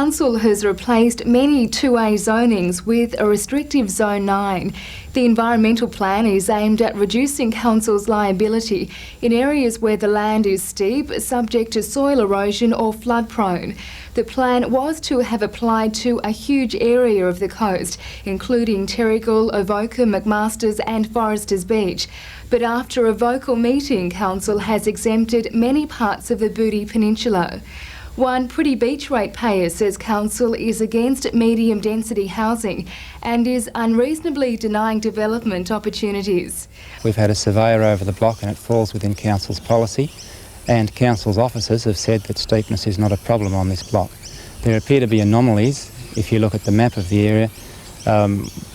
Council has replaced many 2A zonings with a restrictive Zone 9. The environmental plan is aimed at reducing Council's liability in areas where the land is steep, subject to soil erosion or flood prone. The plan was to have applied to a huge area of the coast, including Terrigal, Avoca, McMaster's and Foresters Beach. But after a vocal meeting, Council has exempted many parts of the Booty Peninsula. One Pretty Beach ratepayer says Council is against medium density housing and is unreasonably denying development opportunities. We've had a surveyor over the block and it falls within Council's policy, and Council's officers have said that steepness is not a problem on this block. There appear to be anomalies. If you look at the map of the area,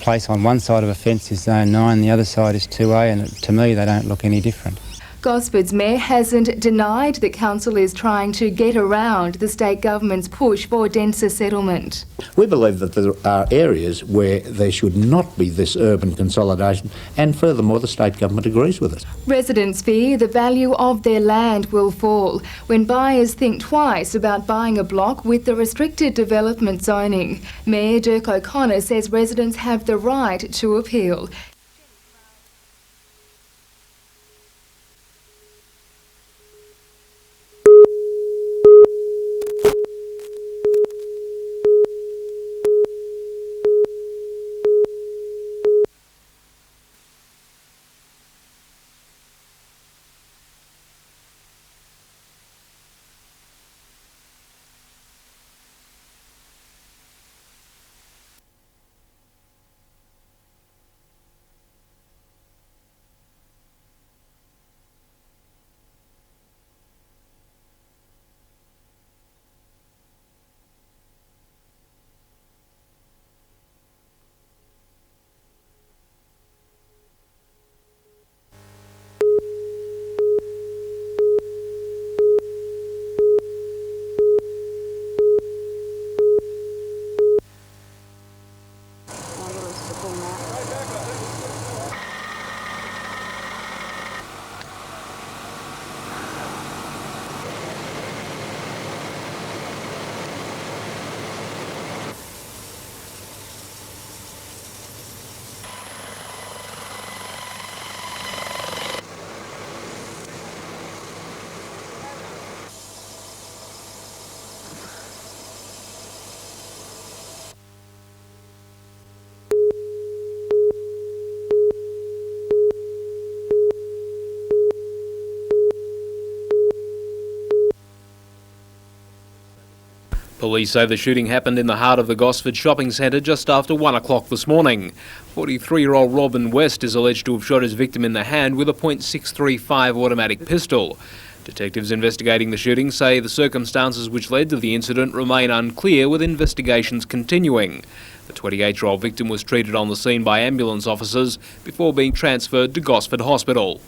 place on one side of a fence is Zone 9, the other side is 2A, and to me they don't look any different. Gosford's mayor hasn't denied that Council is trying to get around the state government's push for denser settlement. We believe that there are areas where there should not be this urban consolidation, and furthermore the state government agrees with us. Residents fear the value of their land will fall when buyers think twice about buying a block with the restricted development zoning. Mayor Dirk O'Connor says residents have the right to appeal. Police say the shooting happened in the heart of the Gosford shopping centre just after 1 o'clock this morning. 43-year-old Robin West is alleged to have shot his victim in the hand with a .635 automatic pistol. Detectives investigating the shooting say the circumstances which led to the incident remain unclear, with investigations continuing. The 28-year-old victim was treated on the scene by ambulance officers before being transferred to Gosford Hospital.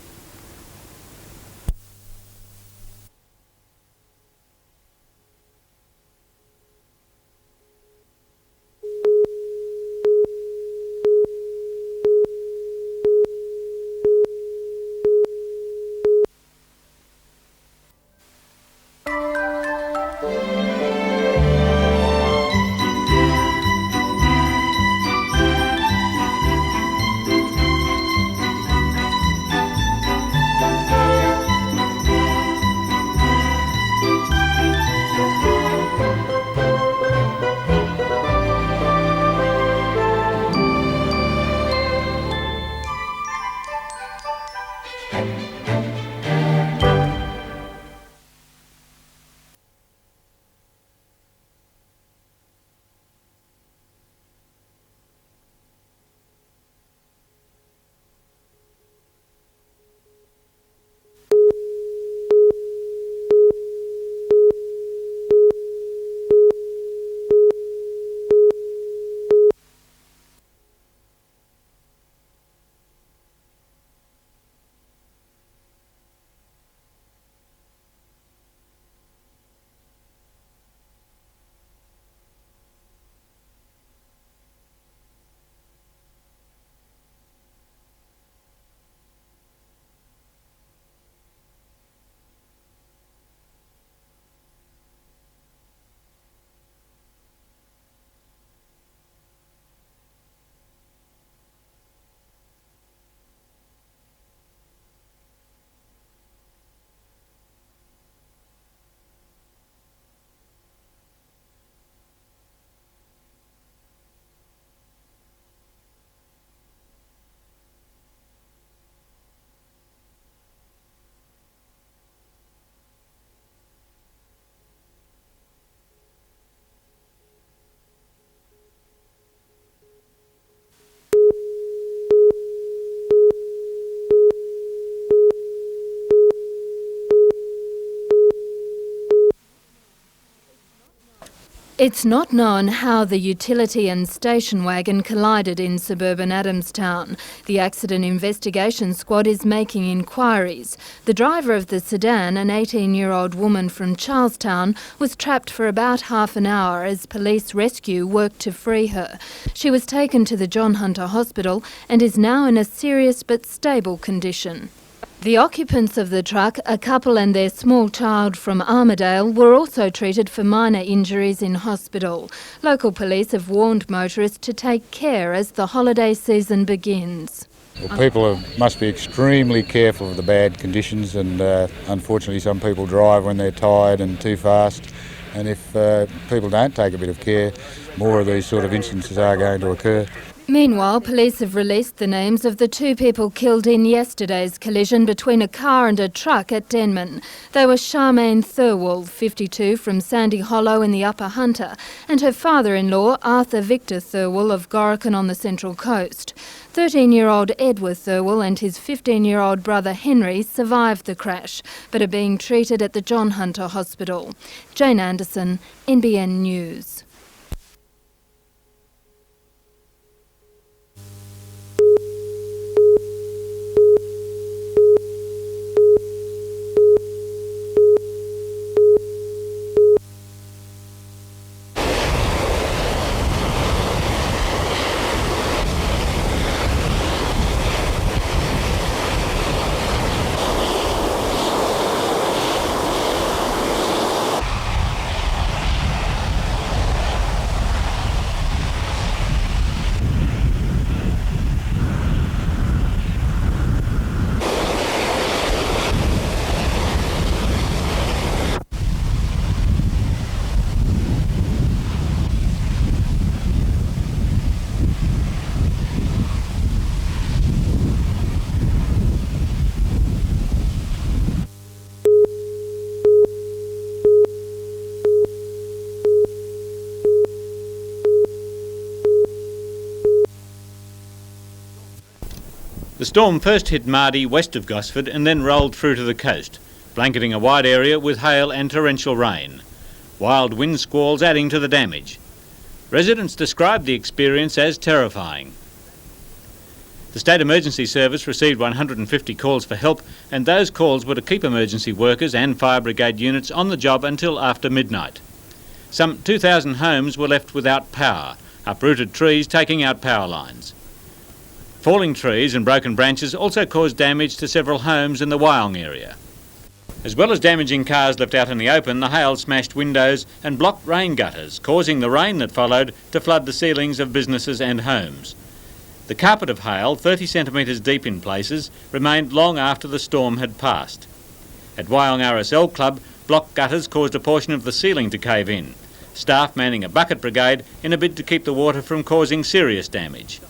It's not known how the utility and station wagon collided in suburban Adamstown. The accident investigation squad is making inquiries. The driver of the sedan, an 18-year-old woman from Charlestown, was trapped for about half an hour as police rescue worked to free her. She was taken to the John Hunter Hospital and is now in a serious but stable condition. The occupants of the truck, a couple and their small child from Armidale, were also treated for minor injuries in hospital. Local police have warned motorists to take care as the holiday season begins. Well, people must be extremely careful of the bad conditions, and unfortunately some people drive when they're tired and too fast, and if people don't take a bit of care, more of these sort of instances are going to occur. Meanwhile, police have released the names of the two people killed in yesterday's collision between a car and a truck at Denman. They were Charmaine Thirlwall, 52, from Sandy Hollow in the Upper Hunter, and her father-in-law, Arthur Victor Thirlwall of Gorokan on the Central Coast. 13-year-old Edward Thirlwall and his 15-year-old brother Henry survived the crash, but are being treated at the John Hunter Hospital. Jane Anderson, NBN News. The storm first hit Mardi west of Gosford and then rolled through to the coast, blanketing a wide area with hail and torrential rain. Wild wind squalls adding to the damage. Residents described the experience as terrifying. The State Emergency Service received 150 calls for help, and those calls were to keep emergency workers and fire brigade units on the job until after midnight. Some 2,000 homes were left without power, uprooted trees taking out power lines. Falling trees and broken branches also caused damage to several homes in the Wyong area. As well as damaging cars left out in the open, the hail smashed windows and blocked rain gutters, causing the rain that followed to flood the ceilings of businesses and homes. The carpet of hail, 30 centimetres deep in places, remained long after the storm had passed. At Wyong RSL Club, blocked gutters caused a portion of the ceiling to cave in, staff manning a bucket brigade in a bid to keep the water from causing serious damage.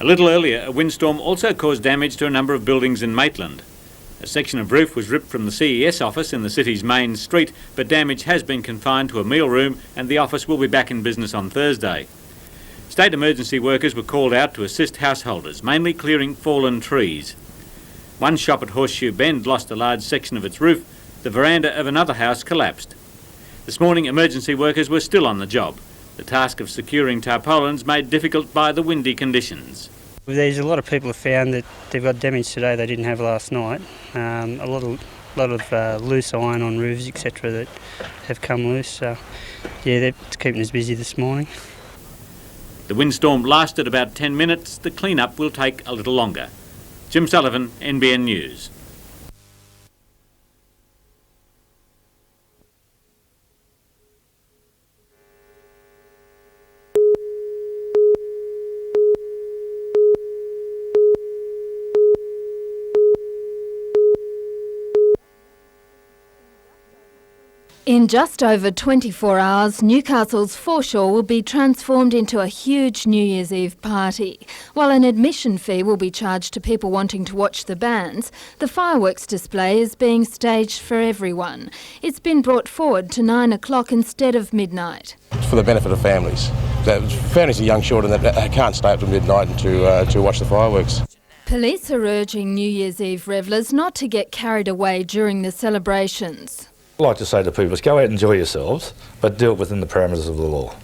A little earlier, a windstorm also caused damage to a number of buildings in Maitland. A section of roof was ripped from the CES office in the city's main street, but damage has been confined to a meal room and the office will be back in business on Thursday. State emergency workers were called out to assist householders, mainly clearing fallen trees. One shop at Horseshoe Bend lost a large section of its roof. The veranda of another house collapsed. This morning, emergency workers were still on the job. The task of securing tarpaulins made difficult by the windy conditions. There's a lot of people have found that they've got damage today they didn't have last night. A lot of loose iron on roofs, etc., that have come loose. So, yeah, they're keeping us busy this morning. The windstorm lasted about 10 minutes. The clean-up will take a little longer. Jim Sullivan, NBN News. In just over 24 hours, Newcastle's foreshore will be transformed into a huge New Year's Eve party. While an admission fee will be charged to people wanting to watch the bands, the fireworks display is being staged for everyone. It's been brought forward to 9 o'clock instead of midnight. It's for the benefit of families. Families are young children that can't stay up till midnight and to watch the fireworks. Police are urging New Year's Eve revellers not to get carried away during the celebrations. I'd like to say to people is go out and enjoy yourselves, but do it within the parameters of the law.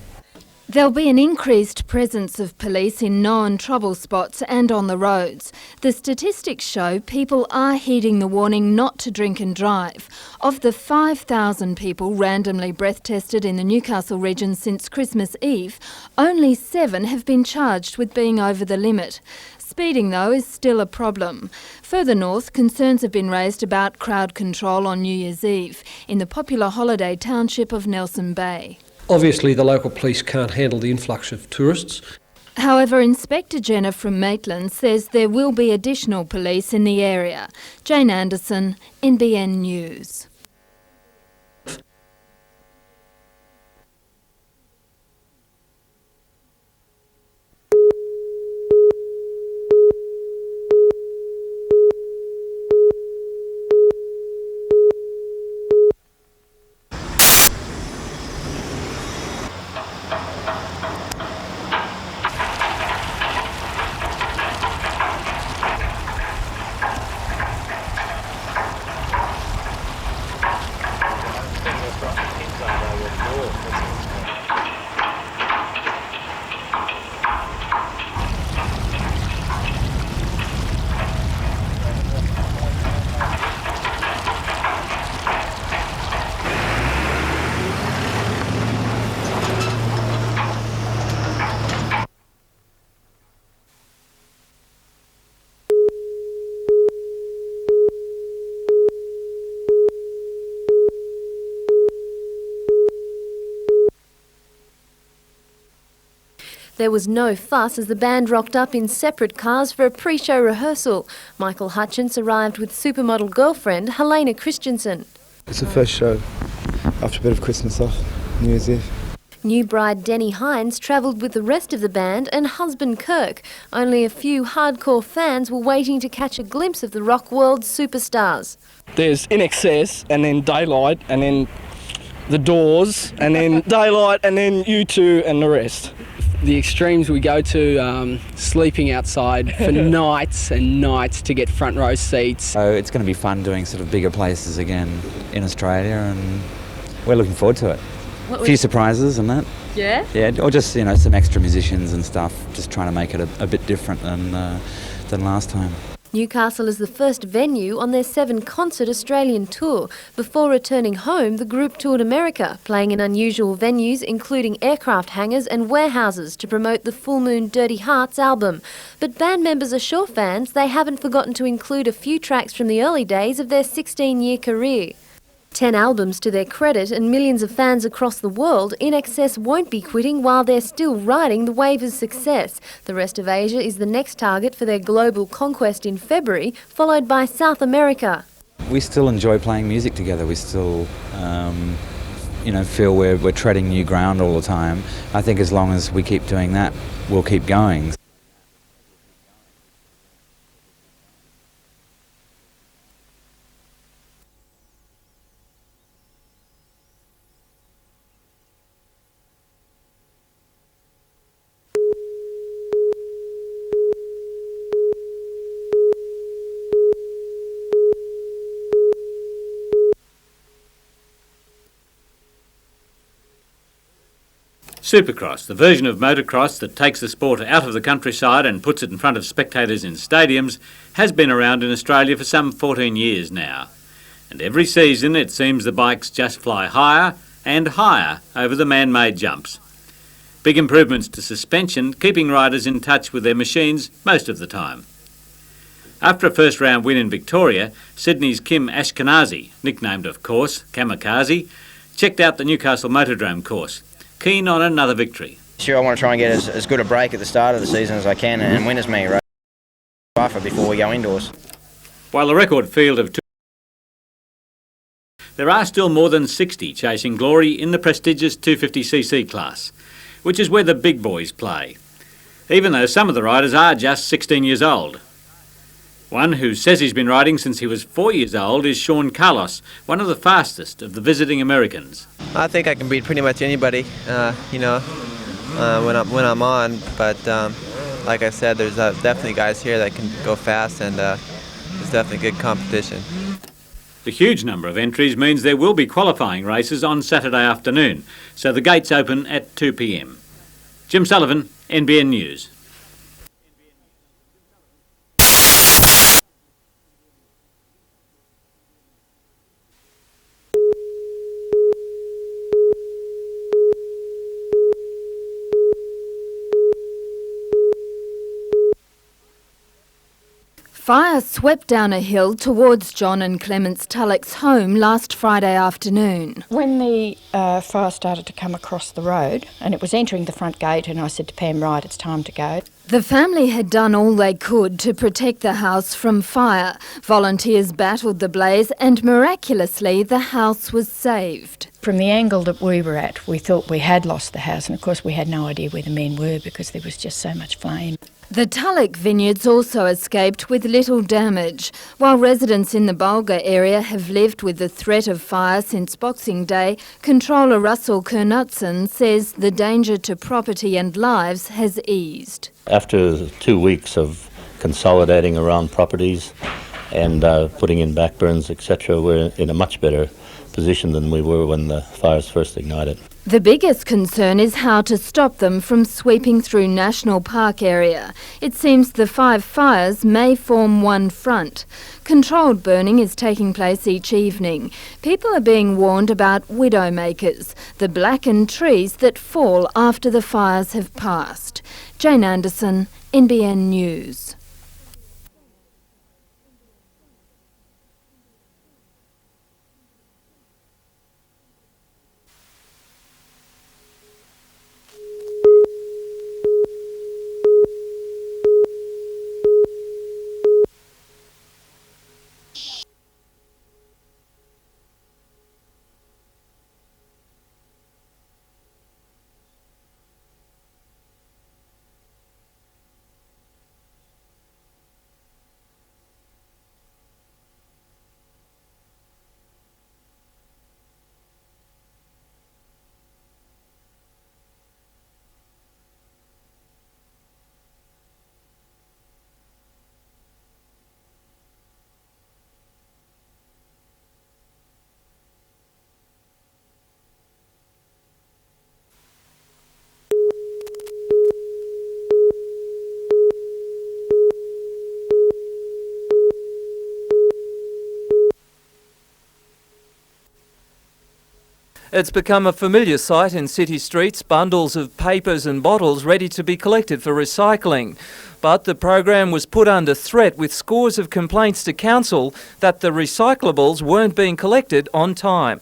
There'll be an increased presence of police in known trouble spots and on the roads. The statistics show people are heeding the warning not to drink and drive. Of the 5,000 people randomly breath tested in the Newcastle region since Christmas Eve, only 7 have been charged with being over the limit. Speeding, though, is still a problem. Further north, concerns have been raised about crowd control on New Year's Eve in the popular holiday township of Nelson Bay. Obviously, the local police can't handle the influx of tourists. However, Inspector Jenner from Maitland says there will be additional police in the area. Jane Anderson, NBN News. There was no fuss as the band rocked up in separate cars for a pre-show rehearsal. Michael Hutchins arrived with supermodel girlfriend Helena Christensen. It's the first show after a bit of Christmas off, New Year's Eve. New bride Denny Hines travelled with the rest of the band and husband Kirk. Only a few hardcore fans were waiting to catch a glimpse of the rock world's superstars. There's In Excess and then Daylight and then The Doors and then Daylight and then U2 and the rest. The extremes we go to, sleeping outside for nights and nights to get front row seats. So it's going to be fun doing sort of bigger places again in Australia, and we're looking forward to it. A few surprises and that. Yeah? Yeah, or just, you know, some extra musicians and stuff, just trying to make it a bit different than last time. Newcastle is the first venue on their 7-concert Australian tour. Before returning home, the group toured America, playing in unusual venues including aircraft hangars and warehouses to promote the Full Moon Dirty Hearts album. But band members assure fans they haven't forgotten to include a few tracks from the early days of their 16-year career. 10 albums to their credit and millions of fans across the world, In Excess won't be quitting while they're still riding the wave of success. The rest of Asia is the next target for their global conquest in February, followed by South America. We still enjoy playing music together. We still, you know, feel we're treading new ground all the time. I think as long as we keep doing that, we'll keep going. Supercross, the version of motocross that takes the sport out of the countryside and puts it in front of spectators in stadiums, has been around in Australia for some 14 years now. And every season it seems the bikes just fly higher and higher over the man-made jumps. Big improvements to suspension, keeping riders in touch with their machines most of the time. After a first-round win in Victoria, Sydney's Kim Ashkenazi, nicknamed of course Kamikaze, checked out the Newcastle Motordrome course, keen on another victory. Sure, I want to try and get as good a break at the start of the season as I can and win as many races before we go indoors. While the record field of there are still more than 60 chasing glory in the prestigious 250cc class, which is where the big boys play, even though some of the riders are just 16 years old. One who says he's been riding since he was 4 years old is Sean Carlos, one of the fastest of the visiting Americans. I think I can beat pretty much anybody, when I'm on. But like I said, there's definitely guys here that can go fast, and it's definitely good competition. The huge number of entries means there will be qualifying races on Saturday afternoon, so the gates open at 2 p.m. Jim Sullivan, NBN News. Fire swept down a hill towards John and Clements Tulloch's home last Friday afternoon. When the fire started to come across the road, and it was entering the front gate, and I said to Pam, right, it's time to go. The family had done all they could to protect the house from fire. Volunteers battled the blaze and miraculously the house was saved. From the angle that we were at, we thought we had lost the house, and of course we had no idea where the men were because there was just so much flame. The Tulloch vineyards also escaped with little damage. While residents in the Bulga area have lived with the threat of fire since Boxing Day, Controller Russell Kernutson says the danger to property and lives has eased. After 2 weeks of consolidating around properties and putting in backburns, etc., we're in a much better position than we were when the fires first ignited. The biggest concern is how to stop them from sweeping through National Park area. It seems the 5 fires may form one front. Controlled burning is taking place each evening. People are being warned about widowmakers, the blackened trees that fall after the fires have passed. Jane Anderson, NBN News. It's become a familiar sight in city streets, bundles of papers and bottles ready to be collected for recycling. But the program was put under threat with scores of complaints to council that the recyclables weren't being collected on time.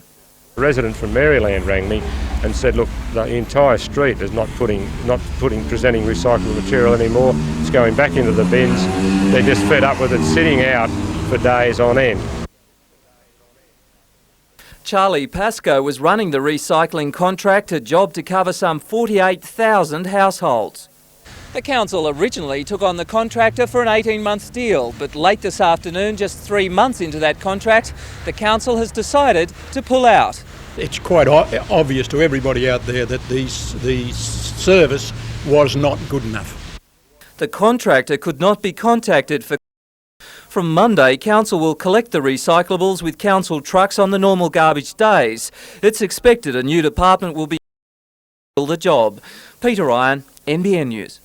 A resident from Maryland rang me and said, look, the entire street is not presenting recyclable material anymore. It's going back into the bins. They're just fed up with it sitting out for days on end. Charlie Pascoe was running the recycling contract, a job to cover some 48,000 households. The council originally took on the contractor for an 18-month deal, but late this afternoon, just 3 months into that contract, the council has decided to pull out. It's quite obvious to everybody out there that the service was not good enough. The contractor could not be contacted for. From Monday, council will collect the recyclables with council trucks on the normal garbage days. It's expected a new department will be the job. Peter Ryan, NBN News.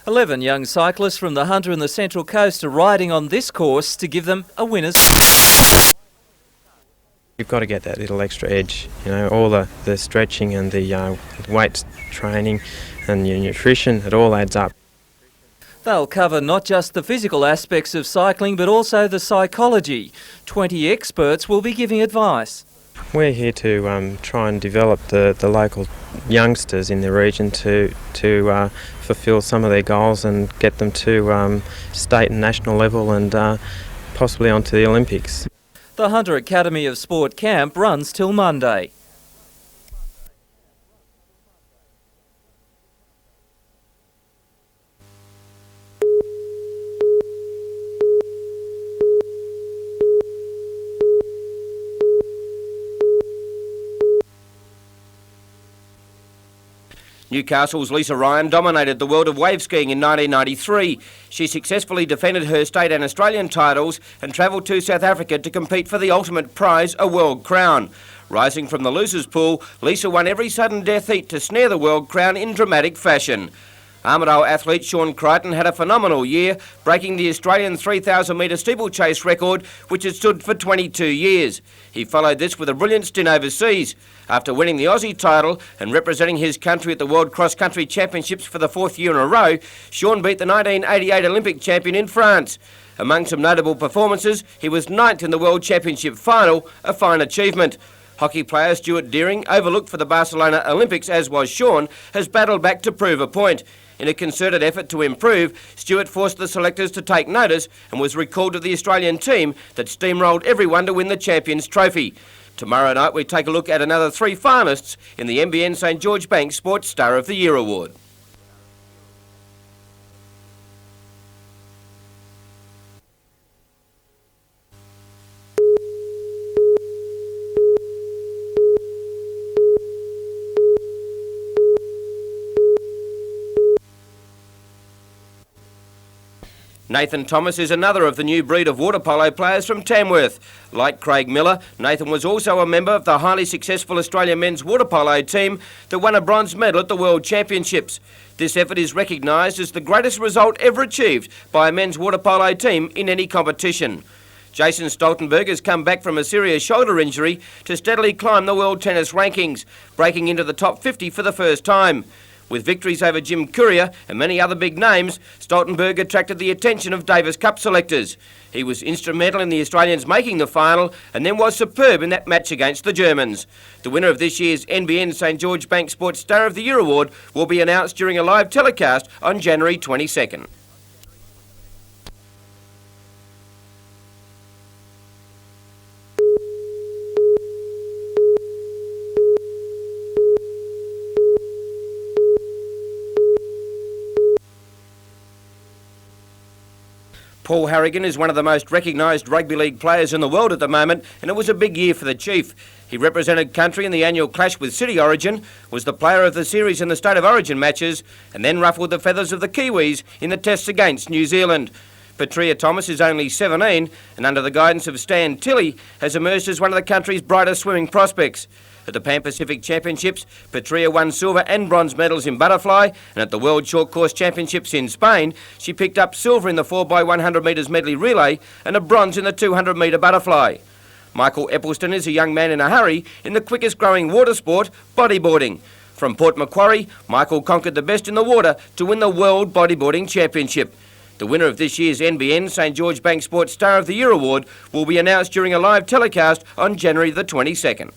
Eleven young cyclists from the Hunter and the Central Coast are riding on this course to give them a winner's. You've got to get that little extra edge, you know, all the stretching and the weight training and your nutrition, it all adds up. They'll cover not just the physical aspects of cycling but also the psychology. 20 experts will be giving advice. We're here to try and develop the local youngsters in the region to fulfil some of their goals and get them to state and national level and possibly onto the Olympics. The Hunter Academy of Sport camp runs till Monday. Newcastle's Lisa Ryan dominated the world of wave skiing in 1993. She successfully defended her state and Australian titles and travelled to South Africa to compete for the ultimate prize, a world crown. Rising from the losers' pool, Lisa won every sudden death heat to snare the world crown in dramatic fashion. Armidale athlete Sean Crichton had a phenomenal year, breaking the Australian 3,000 metre steeplechase record, which had stood for 22 years. He followed this with a brilliant stint overseas. After winning the Aussie title and representing his country at the World Cross Country Championships for the 4th year in a row, Sean beat the 1988 Olympic champion in France. Among some notable performances, he was 9th in the World Championship final, a fine achievement. Hockey player Stuart Deering, overlooked for the Barcelona Olympics as was Sean, has battled back to prove a point. In a concerted effort to improve, Stuart forced the selectors to take notice and was recalled to the Australian team that steamrolled everyone to win the Champions Trophy. Tomorrow night we take a look at another 3 finalists in the NBN St George Bank Sports Star of the Year Award. Nathan Thomas is another of the new breed of water polo players from Tamworth. Like Craig Miller, Nathan was also a member of the highly successful Australian men's water polo team that won a bronze medal at the World Championships. This effort is recognised as the greatest result ever achieved by a men's water polo team in any competition. Jason Stoltenberg has come back from a serious shoulder injury to steadily climb the world tennis rankings, breaking into the top 50 for the first time. With victories over Jim Courier and many other big names, Stoltenberg attracted the attention of Davis Cup selectors. He was instrumental in the Australians making the final and then was superb in that match against the Germans. The winner of this year's NBN St George Bank Sports Star of the Year Award will be announced during a live telecast on January 22nd. Paul Harrigan is one of the most recognised rugby league players in the world at the moment, and it was a big year for the Chief. He represented country in the annual clash with City Origin, was the player of the series in the State of Origin matches, and then ruffled the feathers of the Kiwis in the tests against New Zealand. Petria Thomas is only 17, and under the guidance of Stan Tilley, has emerged as one of the country's brightest swimming prospects. At the Pan Pacific Championships, Petria won silver and bronze medals in butterfly, and at the World Short Course Championships in Spain, she picked up silver in the 4x100 metres medley relay and a bronze in the 200 metre butterfly. Michael Eppelston is a young man in a hurry in the quickest growing water sport, bodyboarding. From Port Macquarie, Michael conquered the best in the water to win the World Bodyboarding Championship. The winner of this year's NBN St George Bank Sports Star of the Year Award will be announced during a live telecast on January the 22nd.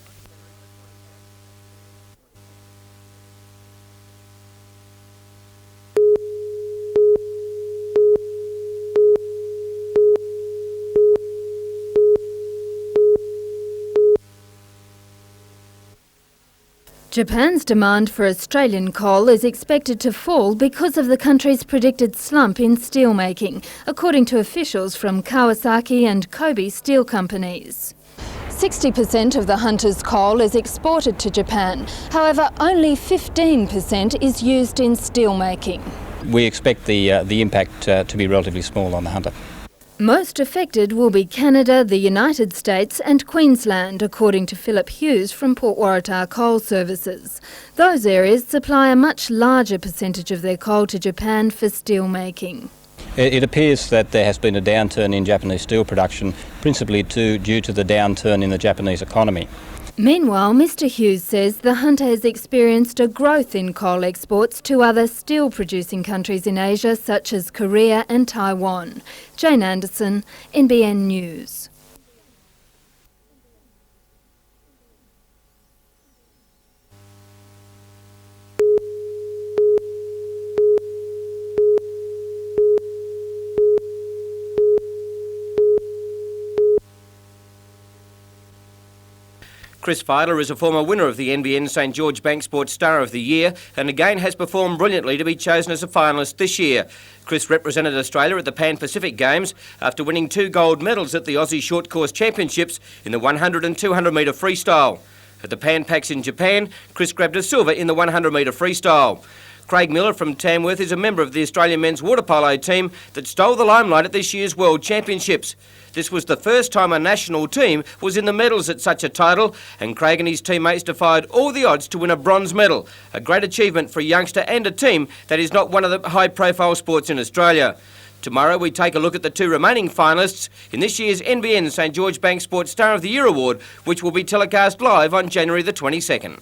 Japan's demand for Australian coal is expected to fall because of the country's predicted slump in steelmaking, according to officials from Kawasaki and Kobe steel companies. 60% of the Hunter's coal is exported to Japan. However, only 15% is used in steelmaking. We expect the impact to be relatively small on the Hunter. Most affected will be Canada, the United States and Queensland, according to Philip Hughes from Port Waratah Coal Services. Those areas supply a much larger percentage of their coal to Japan for steelmaking. It appears that there has been a downturn in Japanese steel production, principally due to the downturn in the Japanese economy. Meanwhile, Mr Hughes says the Hunter has experienced a growth in coal exports to other steel-producing countries in Asia, such as Korea and Taiwan. Jane Anderson, NBN News. Chris Fidler is a former winner of the NBN St George Bank Sports Star of the Year and again has performed brilliantly to be chosen as a finalist this year. Chris represented Australia at the Pan Pacific Games after winning 2 gold medals at the Aussie Short Course Championships in the 100 and 200 metre freestyle. At the Pan Pacs in Japan, Chris grabbed a silver in the 100-metre freestyle. Craig Miller from Tamworth is a member of the Australian men's water polo team that stole the limelight at this year's World Championships. This was the first time a national team was in the medals at such a title, and Craig and his teammates defied all the odds to win a bronze medal, a great achievement for a youngster and a team that is not one of the high-profile sports in Australia. Tomorrow we take a look at the two remaining finalists in this year's NBN St George Bank Sports Star of the Year Award, which will be telecast live on January the 22nd.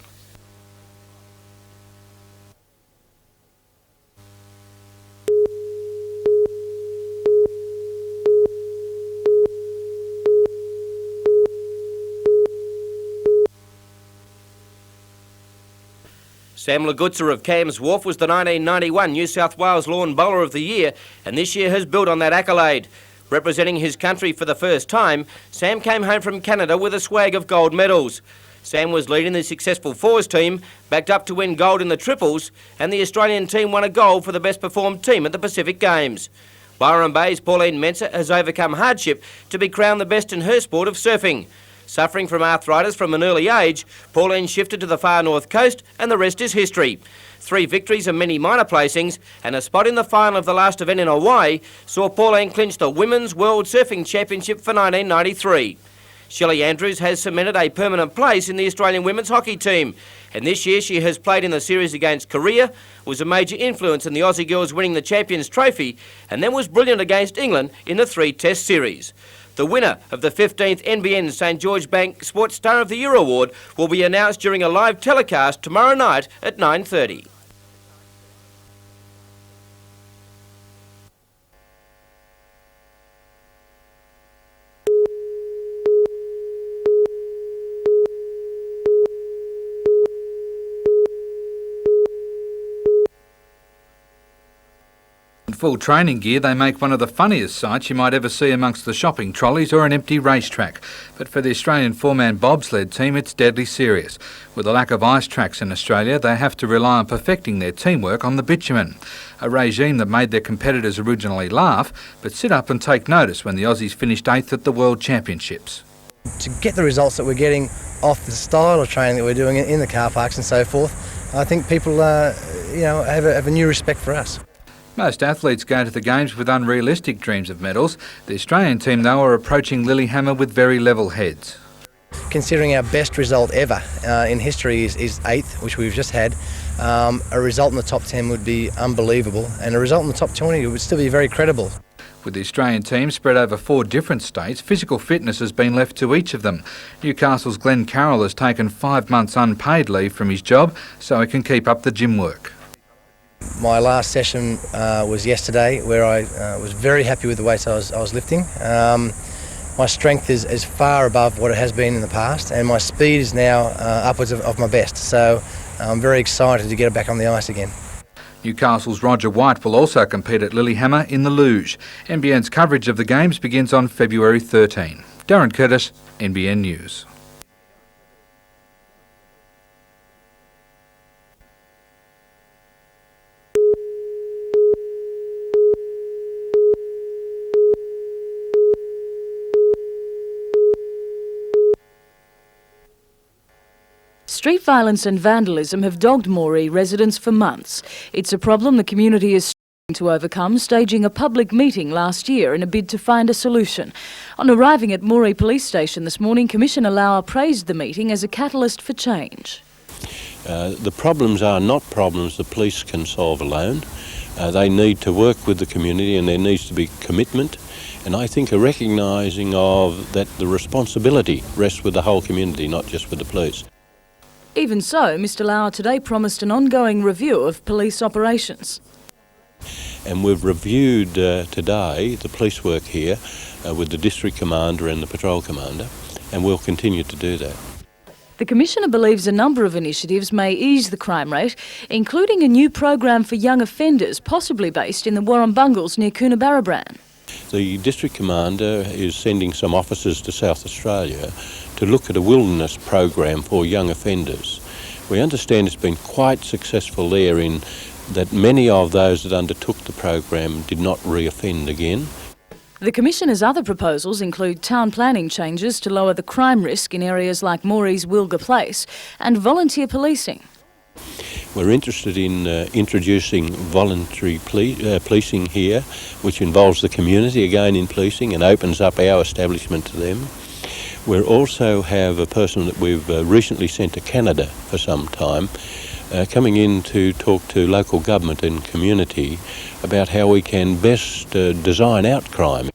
Sam Legutzer of Cam's Wharf was the 1991 New South Wales Lawn Bowler of the Year, and this year has built on that accolade. Representing his country for the first time, Sam came home from Canada with a swag of gold medals. Sam was leading the successful fours team, backed up to win gold in the triples, and the Australian team won a gold for the best performed team at the Pacific Games. Byron Bay's Pauline Mensah has overcome hardship to be crowned the best in her sport of surfing. Suffering from arthritis from an early age, Pauline shifted to the far north coast, and the rest is history. 3 victories and many minor placings, and a spot in the final of the last event in Hawaii saw Pauline clinch the Women's World Surfing Championship for 1993. Shelley Andrews has cemented a permanent place in the Australian women's hockey team, and this year she has played in the series against Korea, was a major influence in the Aussie girls winning the Champions Trophy, and then was brilliant against England in the 3-test series. The winner of the 15th NBN St George Bank Sports Star of the Year Award will be announced during a live telecast tomorrow night at 9:30. In full training gear, they make one of the funniest sights you might ever see amongst the shopping trolleys or an empty racetrack. But for the Australian 4-man bobsled team, it's deadly serious. With the lack of ice tracks in Australia, they have to rely on perfecting their teamwork on the bitumen. A regime that made their competitors originally laugh, but sit up and take notice when the Aussies finished 8th at the World Championships. To get the results that we're getting off the style of training that we're doing in the car parks and so forth, I think people have a new respect for us. Most athletes go to the Games with unrealistic dreams of medals. The Australian team, though, are approaching Lillehammer with very level heads. Considering our best result ever in history is 8th, which we've just had, a result in the top 10 would be unbelievable, and a result in the top 20 would still be very credible. With the Australian team spread over 4 different states, physical fitness has been left to each of them. Newcastle's Glenn Carroll has taken 5 months unpaid leave from his job so he can keep up the gym work. My last session was yesterday, where I was very happy with the weights I was lifting. My strength is far above what it has been in the past, and my speed is now upwards of my best. So I'm very excited to get it back on the ice again. Newcastle's Roger White will also compete at Lillehammer in the luge. NBN's coverage of the Games begins on February 13. Darren Curtis, NBN News. Street violence and vandalism have dogged Moree residents for months. It's a problem the community is struggling to overcome, staging a public meeting last year in a bid to find a solution. On arriving at Moree Police Station this morning, Commissioner Lauer praised the meeting as a catalyst for change. The problems are not problems the police can solve alone. They need to work with the community, and there needs to be commitment. And I think a recognising of that the responsibility rests with the whole community, not just with the police. Even so, Mr Lauer today promised an ongoing review of police operations. And we've reviewed today the police work here with the District Commander and the Patrol Commander, and we'll continue to do that. The Commissioner believes a number of initiatives may ease the crime rate, including a new program for young offenders, possibly based in the Warrumbungles near Coonabarabran. The District Commander is sending some officers to South Australia to look at a wilderness program for young offenders. We understand it's been quite successful there in that many of those that undertook the program did not reoffend again. The Commissioner's other proposals include town planning changes to lower the crime risk in areas like Morey's Wilga Place and volunteer policing. We're interested in introducing voluntary policing here, which involves the community again in policing and opens up our establishment to them. We also have a person that we've recently sent to Canada for some time, coming in to talk to local government and community about how we can best design out crime